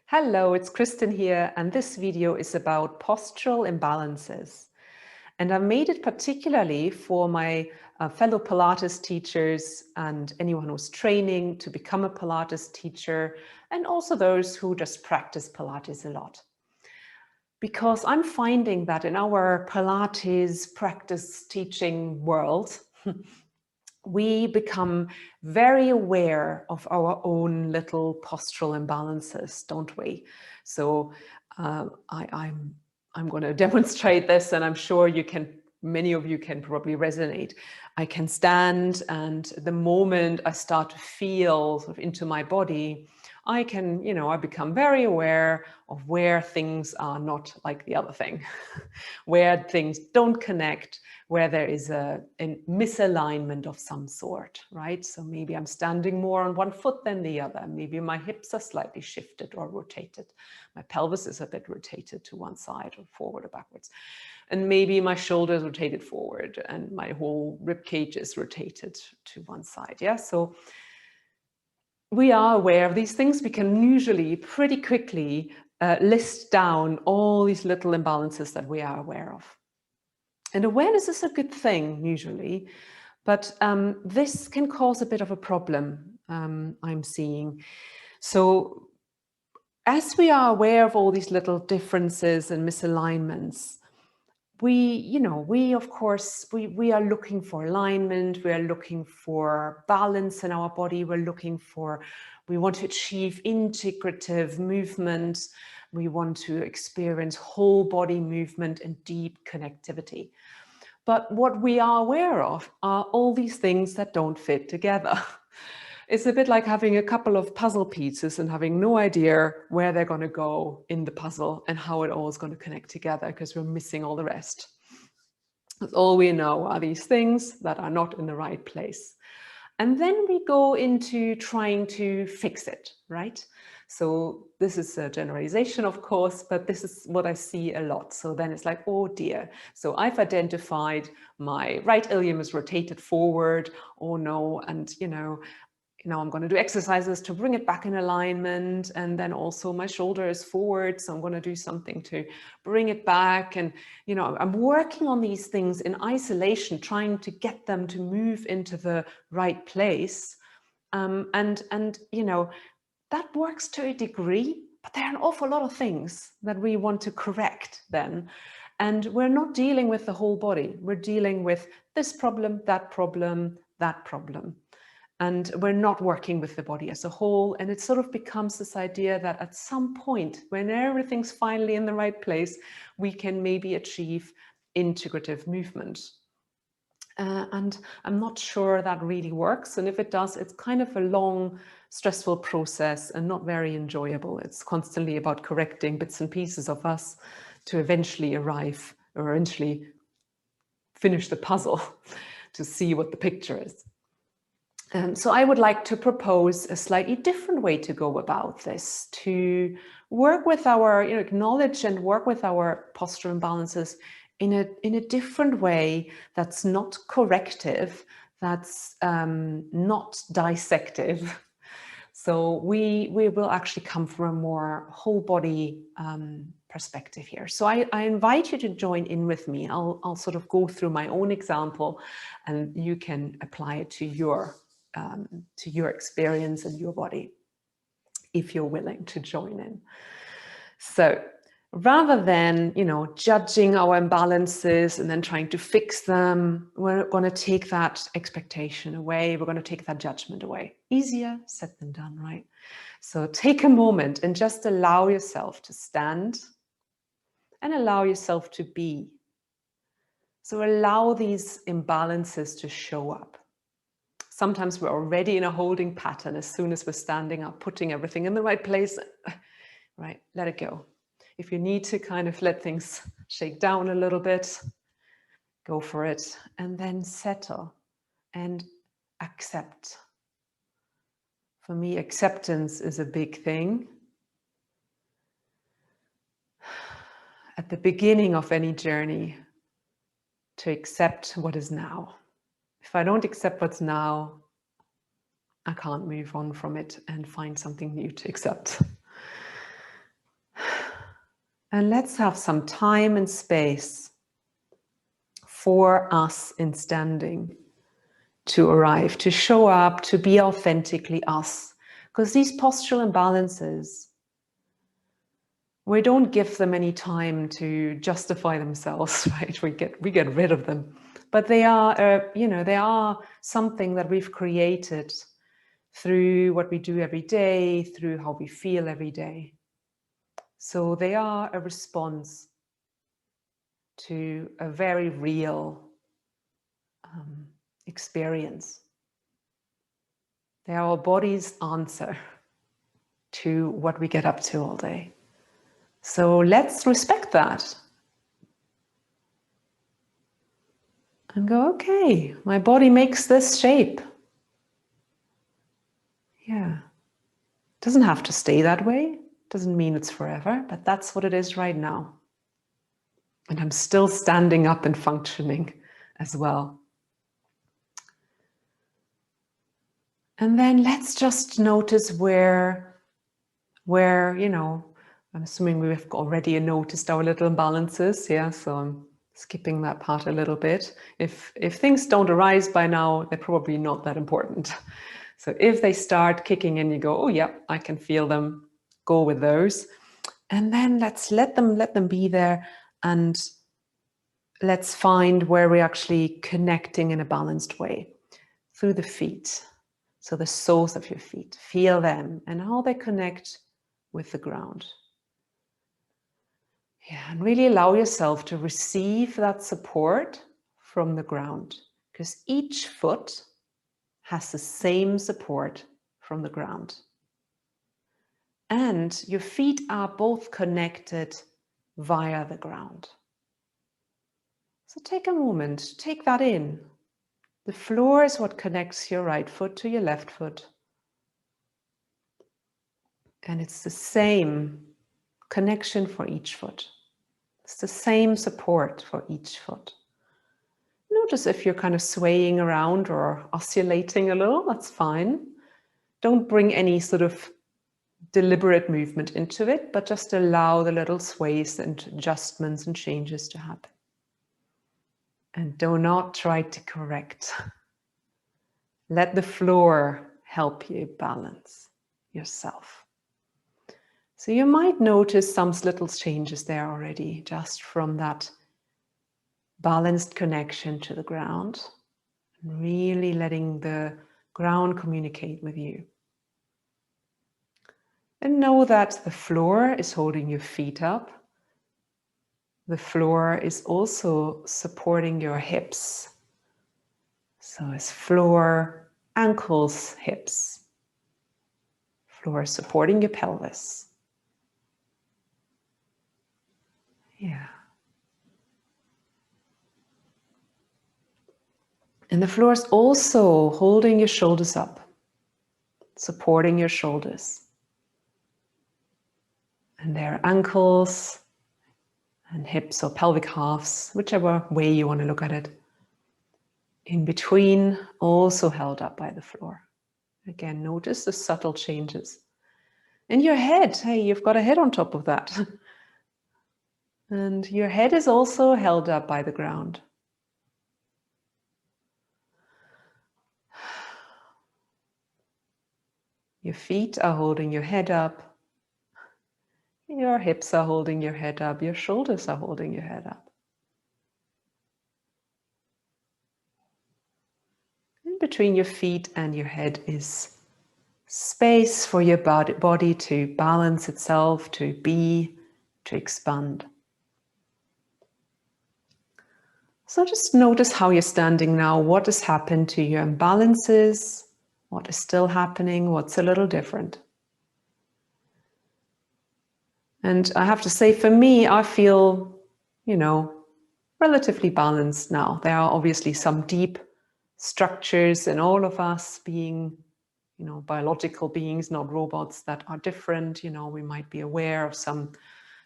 Hello, it's Kristen here, and this video is about postural imbalances. And I made it particularly for my fellow Pilates teachers and anyone who's training to become a Pilates teacher, and also those who just practice Pilates a lot. Because I'm finding that in our Pilates practice teaching world, we become very aware of our own little postural imbalances, don't we? So I'm going to demonstrate this, and I'm sure many of you can probably resonate. I can stand, and the moment I start to feel sort of into my body, I become very aware of where things are not like the other thing, where things don't connect, where there is a misalignment of some sort, right? So maybe I'm standing more on one foot than the other. Maybe my hips are slightly shifted or rotated. My pelvis is a bit rotated to one side or forward or backwards. And maybe my shoulders rotated forward and my whole rib cage is rotated to one side. Yeah, so we are aware of these things. We can usually pretty quickly list down all these little imbalances that we are aware of. And awareness is a good thing usually, but this can cause a bit of a problem, I'm seeing. So as we are aware of all these little differences and misalignments, we of course, we are looking for alignment, we are looking for balance in our body, we want to achieve integrative movement, we want to experience whole body movement and deep connectivity. But what we are aware of are all these things that don't fit together. It's a bit like having a couple of puzzle pieces and having no idea where they're going to go in the puzzle and how it all is going to connect together because we're missing all the rest. All we know are these things that are not in the right place. And then we go into trying to fix it, right? So this is a generalization, of course, but this is what I see a lot. So then it's like, oh dear. So I've identified my right ilium is rotated forward. Oh no. And, I'm going to do exercises to bring it back in alignment. And then also my shoulder is forward. So I'm going to do something to bring it back. And, I'm working on these things in isolation, trying to get them to move into the right place. And that works to a degree, but there are an awful lot of things that we want to correct then. And we're not dealing with the whole body. We're dealing with this problem, that problem, that problem. And we're not working with the body as a whole. And it sort of becomes this idea that at some point, when everything's finally in the right place, we can maybe achieve integrative movement. And I'm not sure that really works. And if it does, it's kind of a long, stressful process and not very enjoyable. It's constantly about correcting bits and pieces of us to eventually arrive or eventually finish the puzzle to see what the picture is. So I would like to propose a slightly different way to go about this, to work with our, acknowledge and work with our postural imbalances in a different way that's not corrective, that's not dissective. So we will actually come from a more whole body perspective here. So I invite you to join in with me. I'll sort of go through my own example, and you can apply it to your experience and your body, if you're willing to join in. So rather than, judging our imbalances and then trying to fix them, we're going to take that expectation away. We're going to take that judgment away. Easier said than done, right? So take a moment and just allow yourself to stand and allow yourself to be. So allow these imbalances to show up. Sometimes we're already in a holding pattern as soon as we're standing up, putting everything in the right place, right? Let it go. If you need to kind of let things shake down a little bit, go for it. And then settle and accept. For me, acceptance is a big thing. At the beginning of any journey, to accept what is now. If I don't accept what's now, I can't move on from it and find something new to accept. And let's have some time and space for us in standing to arrive, to show up, to be authentically us. Because these postural imbalances, we don't give them any time to justify themselves, right? We get rid of them, but they are, they are something that we've created through what we do every day, through how we feel every day. So they are a response to a very real experience. They are our body's answer to what we get up to all day. So let's respect that. And go, okay, my body makes this shape. Yeah. Doesn't have to stay that way. Doesn't mean it's forever, but that's what it is right now. And I'm still standing up and functioning as well. And then let's just notice where, I'm assuming we've already noticed our little imbalances. Yeah, so I'm skipping that part a little bit. If things don't arise by now, they're probably not that important. So if they start kicking in, you go, oh yeah, I can feel them, go with those. And then let's let them be there, and let's find where we're actually connecting in a balanced way through the feet. So the soles of your feet, feel them and how they connect with the ground. Yeah, and really allow yourself to receive that support from the ground, because each foot has the same support from the ground. And your feet are both connected via the ground. So take a moment, take that in. The floor is what connects your right foot to your left foot. And it's the same connection for each foot. It's the same support for each foot. Notice if you're kind of swaying around or oscillating a little, that's fine. Don't bring any sort of deliberate movement into it, but just allow the little sways and adjustments and changes to happen. And do not try to correct. Let the floor help you balance yourself. So you might notice some little changes there already, just from that balanced connection to the ground, and really letting the ground communicate with you. And know that the floor is holding your feet up. The floor is also supporting your hips. So it's floor, ankles, hips. Floor supporting your pelvis. Yeah. And the floor is also holding your shoulders up, supporting your shoulders. And their ankles and hips or pelvic halves, whichever way you want to look at it. In between, also held up by the floor. Again, notice the subtle changes. And your head, hey, you've got a head on top of that. And your head is also held up by the ground. Your feet are holding your head up. Your hips are holding your head up. Your shoulders are holding your head up. In between your feet and your head is space for your body to balance itself, to be, to expand. So just notice how you're standing now. What has happened to your imbalances? What is still happening? What's a little different? And I have to say, for me, I feel, relatively balanced now. There are obviously some deep structures in all of us, being, biological beings, not robots, that are different. We might be aware of some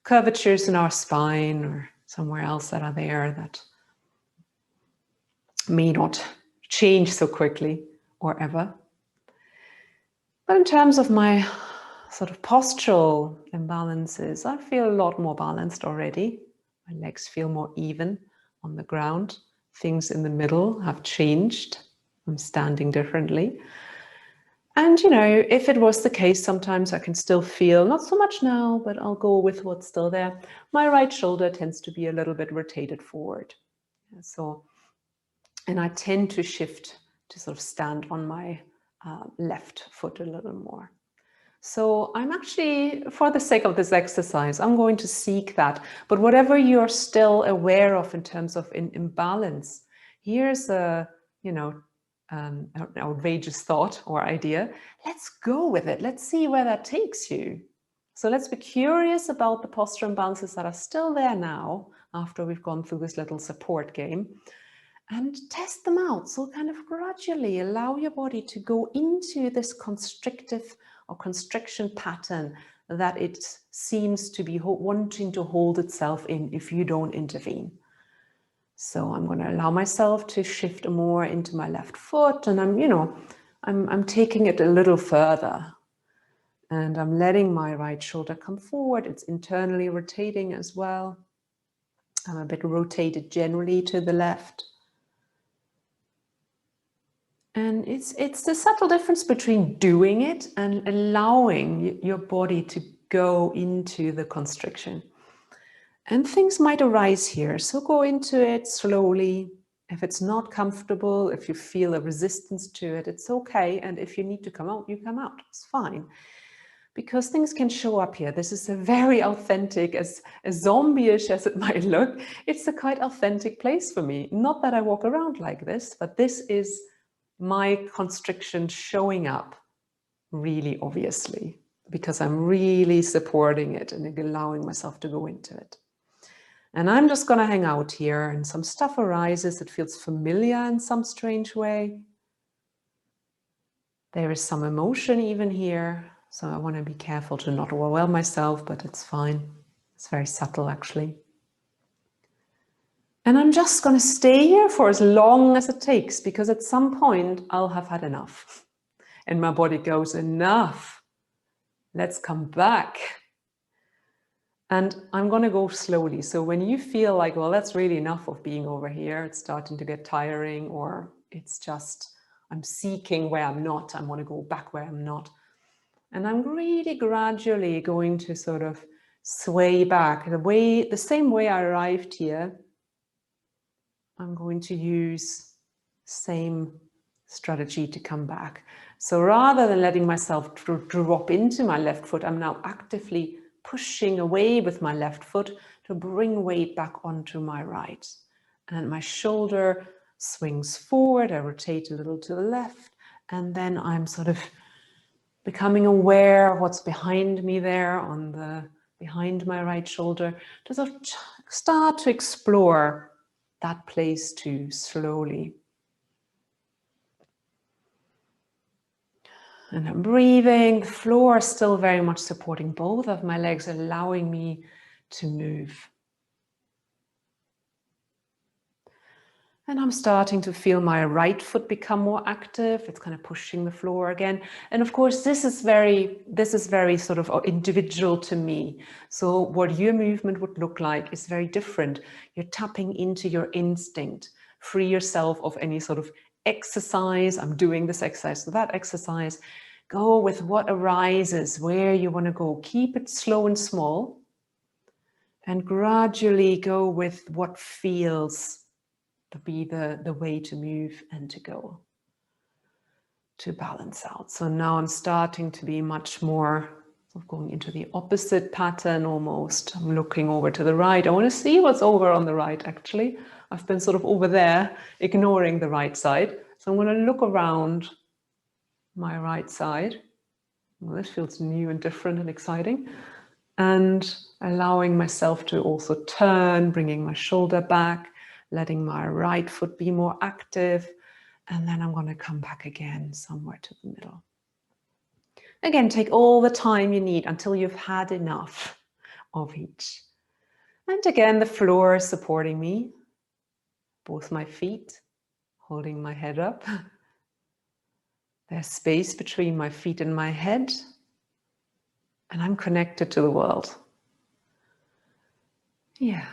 curvatures in our spine or somewhere else that are there that may not change so quickly or ever. But in terms of my sort of postural imbalances, I feel a lot more balanced already. My legs feel more even on the ground. Things in the middle have changed. I'm standing differently. And, you know, if it was the case, sometimes I can still feel, not so much now, but I'll go with what's still there. My right shoulder tends to be a little bit rotated forward. So, and I tend to shift to sort of stand on my left foot a little more. So I'm actually, for the sake of this exercise, I'm going to seek that. But whatever you're still aware of in terms of imbalance, here's a, you know, an outrageous thought or idea. Let's go with it. Let's see where that takes you. So let's be curious about the postural imbalances that are still there now, after we've gone through this little support game, and test them out. So kind of gradually allow your body to go into this constrictive or constriction pattern that it seems to be wanting to hold itself in if you don't intervene. So I'm going to allow myself to shift more into my left foot, and I'm taking it a little further, and I'm letting my right shoulder come forward. It's internally rotating as well. I'm a bit rotated generally to the left. And it's the subtle difference between doing it and allowing your body to go into the constriction. And things might arise here, so go into it slowly. If it's not comfortable, if you feel a resistance to it, it's okay. And if you need to come out, you come out. It's fine. Because things can show up here. This is a very authentic, as zombie-ish as it might look, it's a quite authentic place for me. Not that I walk around like this, but this is my constriction showing up really obviously, because I'm really supporting it and allowing myself to go into it. And I'm just going to hang out here, and some stuff arises. It feels familiar in some strange way. There is some emotion even here. So I want to be careful to not overwhelm myself, but it's fine. It's very subtle actually. And I'm just going to stay here for as long as it takes, because at some point I'll have had enough. And my body goes, enough. Let's come back. And I'm going to go slowly. So when you feel like, well, that's really enough of being over here, it's starting to get tiring, or it's just, I'm seeking where I'm not, I want to go back where I'm not. And I'm really gradually going to sort of sway back. The same way I arrived here, I'm going to use same strategy to come back. So rather than letting myself drop into my left foot, I'm now actively pushing away with my left foot to bring weight back onto my right. And my shoulder swings forward, I rotate a little to the left, and then I'm sort of becoming aware of what's behind me there behind my right shoulder, to sort of start to explore that place too slowly. And I'm breathing. The floor is still very much supporting both of my legs, allowing me to move. And I'm starting to feel my right foot become more active. It's kind of pushing the floor again. And of course, this is very sort of individual to me. So what your movement would look like is very different. You're tapping into your instinct. Free yourself of any sort of exercise. I'm doing this exercise, so that exercise. Go with what arises, where you want to go. Keep it slow and small. And gradually go with what feels to be the way to move and to go, to balance out. So now I'm starting to be much more sort of going into the opposite pattern almost. I'm looking over to the right. I want to see what's over on the right actually. I've been sort of over there ignoring the right side. So I'm going to look around my right side. Well, this feels new and different and exciting. And allowing myself to also turn, bringing my shoulder back, letting my right foot be more active. And then I'm going to come back again somewhere to the middle. Again, take all the time you need until you've had enough of each. And again, the floor is supporting me, both my feet, holding my head up. There's space between my feet and my head. and I'm connected to the world. Yeah.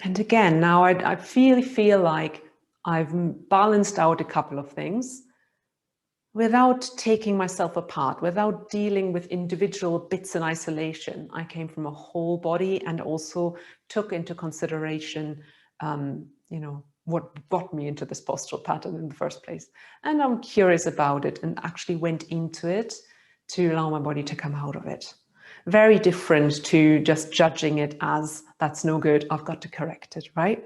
And again, now I feel like I've balanced out a couple of things without taking myself apart, without dealing with individual bits in isolation. I came from a whole body and also took into consideration, you know, what got me into this postural pattern in the first place. And I'm curious about it and actually went into it to allow my body to come out of it. Very different to just judging it as that's no good, I've got to correct it, right?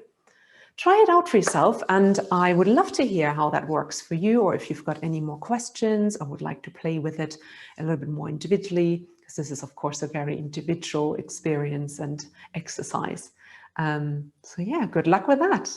Try it out for yourself, and I would love to hear how that works for you, or if you've got any more questions or would like to play with it a little bit more individually, because this is, of course, a very individual experience and exercise. So yeah, good luck with that.